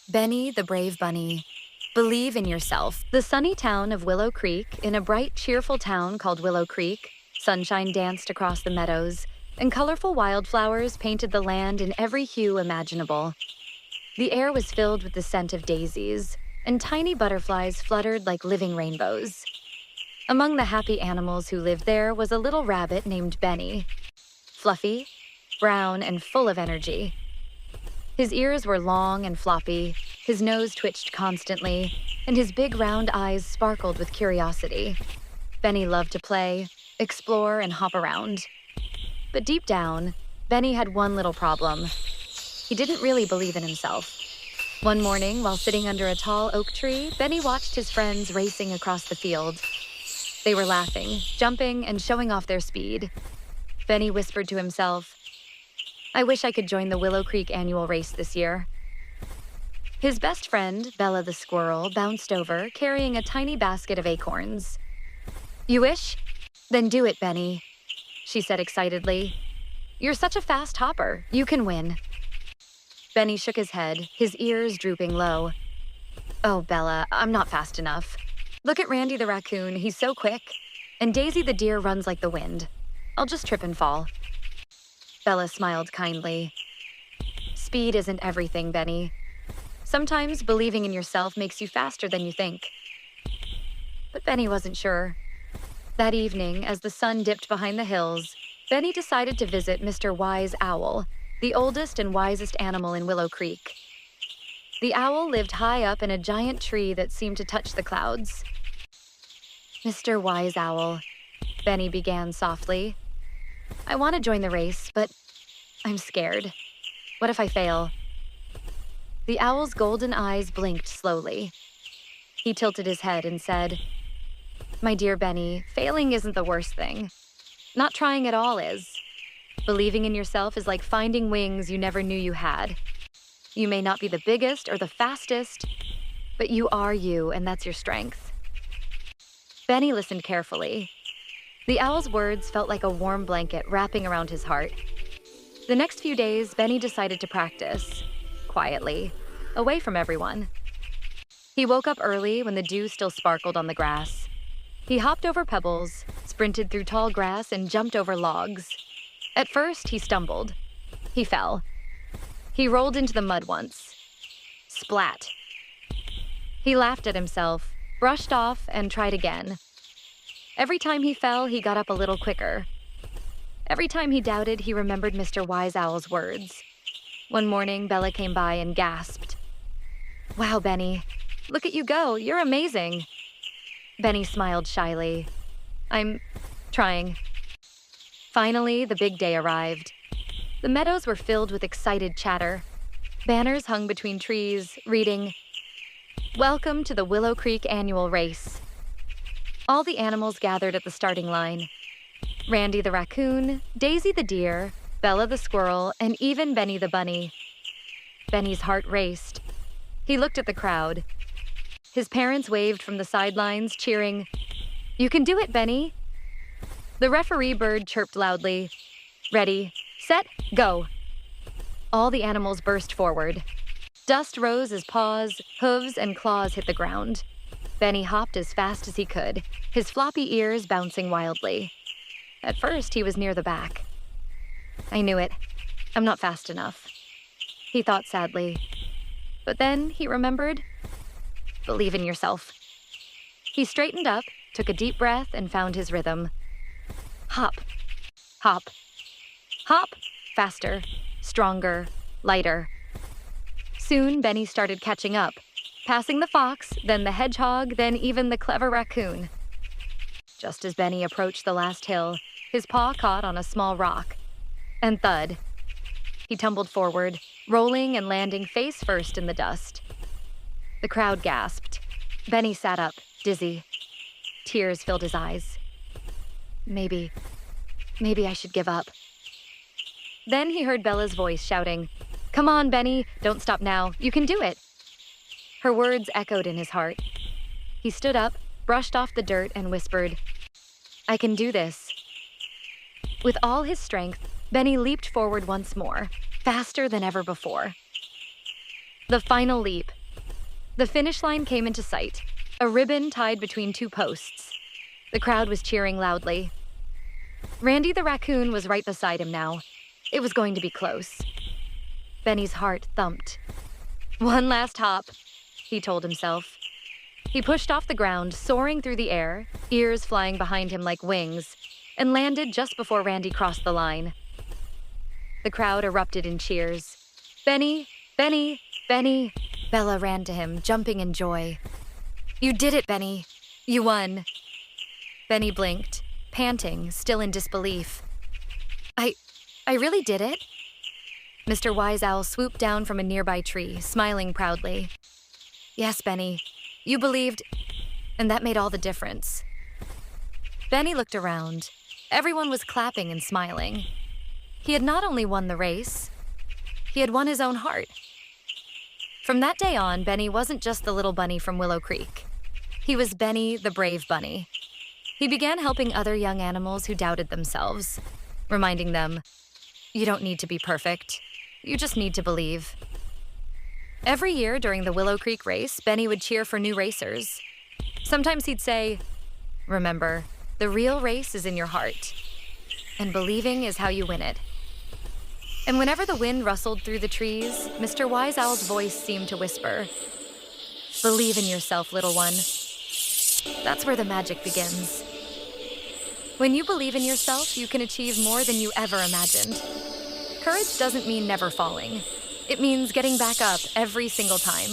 Benny the Brave Bunny. Believe in yourself. The sunny town of Willow Creek, in a bright, cheerful town called Willow Creek, sunshine danced across the meadows, and colorful wildflowers painted the land in every hue imaginable. The air was filled with the scent of daisies, and tiny butterflies fluttered like living rainbows. Among the happy animals who lived there was a little rabbit named Benny, fluffy, brown, and full of energy. His ears were long and floppy, his nose twitched constantly, and his big round eyes sparkled with curiosity. Benny loved to play, explore, and hop around. But deep down, Benny had one little problem. He didn't really believe in himself. One morning, while sitting under a tall oak tree, Benny watched his friends racing across the field. They were laughing, jumping, and showing off their speed. Benny whispered to himself, "I wish I could join the Willow Creek annual race this year." His best friend, Bella the Squirrel, bounced over, carrying a tiny basket of acorns. "You wish? Then do it, Benny," she said excitedly. "You're such a fast hopper. You can win." Benny shook his head, his ears drooping low. "Oh, Bella, I'm not fast enough. Look at Randy the raccoon, he's so quick. And Daisy the deer runs like the wind. I'll just trip and fall." Bella smiled kindly. "Speed isn't everything, Benny. Sometimes believing in yourself makes you faster than you think." But Benny wasn't sure. That evening, as the sun dipped behind the hills, Benny decided to visit Mr. Wise Owl, the oldest and wisest animal in Willow Creek. The owl lived high up in a giant tree that seemed to touch the clouds. "Mr. Wise Owl," Benny began softly, "I want to join the race, but I'm scared. What if I fail?" The owl's golden eyes blinked slowly. He tilted his head and said, "My dear Benny, failing isn't the worst thing. Not trying at all is. Believing in yourself is like finding wings you never knew you had. You may not be the biggest or the fastest, but you are you, and that's your strength." Benny listened carefully. The owl's words felt like a warm blanket wrapping around his heart. The next few days, Benny decided to practice, quietly, away from everyone. He woke up early when the dew still sparkled on the grass. He hopped over pebbles, sprinted through tall grass, and jumped over logs. At first, he stumbled. He fell. He rolled into the mud once. Splat. He laughed at himself, brushed off, and tried again. Every time he fell, he got up a little quicker. Every time he doubted, he remembered Mr. Wise Owl's words. One morning, Bella came by and gasped, "Wow, Benny, look at you go. You're amazing." Benny smiled shyly. "I'm trying." Finally, the big day arrived. The meadows were filled with excited chatter. Banners hung between trees, reading, "Welcome to the Willow Creek annual race." All the animals gathered at the starting line. Randy the raccoon, Daisy the deer, Bella the squirrel, and even Benny the bunny. Benny's heart raced. He looked at the crowd. His parents waved from the sidelines, cheering, "You can do it, Benny." The referee bird chirped loudly, "Ready, set, go." All the animals burst forward. Dust rose as paws, hooves, and claws hit the ground. Benny hopped as fast as he could, his floppy ears bouncing wildly. At first, he was near the back. "I knew it. I'm not fast enough," he thought sadly. But then he remembered, believe in yourself. He straightened up, took a deep breath, and found his rhythm. Hop, hop, hop, faster, stronger, lighter. Soon, Benny started catching up, passing the fox, then the hedgehog, then even the clever raccoon. Just as Benny approached the last hill, his paw caught on a small rock. And thud. He tumbled forward, rolling and landing face first in the dust. The crowd gasped. Benny sat up, dizzy. Tears filled his eyes. Maybe I should give up. Then he heard Bella's voice shouting, "Come on, Benny, don't stop now. You can do it." Her words echoed in his heart. He stood up, brushed off the dirt, and whispered, "I can do this." With all his strength, Benny leaped forward once more, faster than ever before. The final leap. The finish line came into sight, a ribbon tied between two posts. The crowd was cheering loudly. Randy the raccoon was right beside him now. It was going to be close. Benny's heart thumped. One last hop, he told himself. He pushed off the ground, soaring through the air, ears flying behind him like wings, and landed just before Randy crossed the line. The crowd erupted in cheers. Benny, Benny, Benny. Bella ran to him, jumping in joy. You did it, Benny. You won. Benny blinked, panting, still in disbelief. I really did it? Mr. Wise Owl swooped down from a nearby tree, smiling proudly. Yes, Benny, you believed, and that made all the difference. Benny looked around. Everyone was clapping and smiling. He had not only won the race, he had won his own heart. From that day on, Benny wasn't just the little bunny from Willow Creek. He was Benny the brave bunny. He began helping other young animals who doubted themselves, reminding them, you don't need to be perfect. You just need to believe. Every year during the Willow Creek race, Benny would cheer for new racers. Sometimes he'd say, remember, the real race is in your heart, and believing is how you win it. And whenever the wind rustled through the trees, Mr. Wise Owl's voice seemed to whisper, believe in yourself, little one. That's where the magic begins. When you believe in yourself, you can achieve more than you ever imagined. Courage doesn't mean never falling. It means getting back up every single time.